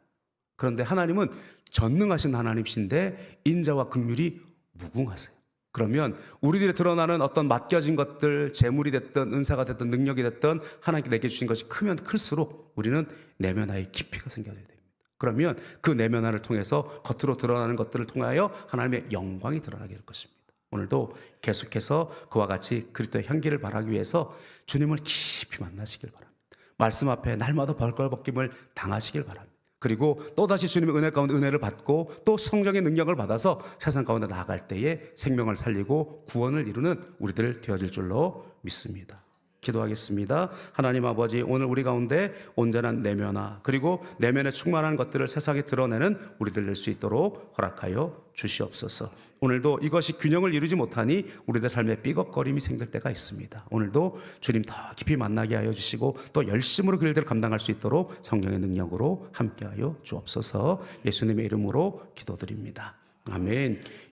그런데 하나님은 전능하신 하나님이신데 인자와 긍휼이 무궁하세요. 그러면 우리들이 드러나는 어떤 맡겨진 것들, 재물이 됐든 은사가 됐든 능력이 됐든 하나님께 내게 주신 것이 크면 클수록 우리는 내면화의 깊이가 생겨야 됩니다. 그러면 그 내면화를 통해서 겉으로 드러나는 것들을 통하여 하나님의 영광이 드러나게 될 것입니다. 오늘도 계속해서 그와 같이 그리스도의 향기를 발하기 위해서 주님을 깊이 만나시길 바랍니다. 말씀 앞에 날마다 벌거벗김을 당하시길 바랍니다. 그리고 또다시 주님의 은혜 가운데 은혜를 받고 또 성령의 능력을 받아서 세상 가운데 나아갈 때에 생명을 살리고 구원을 이루는 우리들 되어질 줄로 믿습니다. 기도하겠습니다. 하나님 아버지, 오늘 우리 가운데 온전한 내면화 그리고 내면에 충만한 것들을 세상에 드러내는 우리들 될 수 있도록 허락하여 주시옵소서. 오늘도 이것이 균형을 이루지 못하니 우리들 삶에 삐걱거림이 생길 때가 있습니다. 오늘도 주님 더 깊이 만나게 하여 주시고 또 열심으로 그 일들을 감당할 수 있도록 성령의 능력으로 함께하여 주옵소서. 예수님의 이름으로 기도드립니다. 아멘.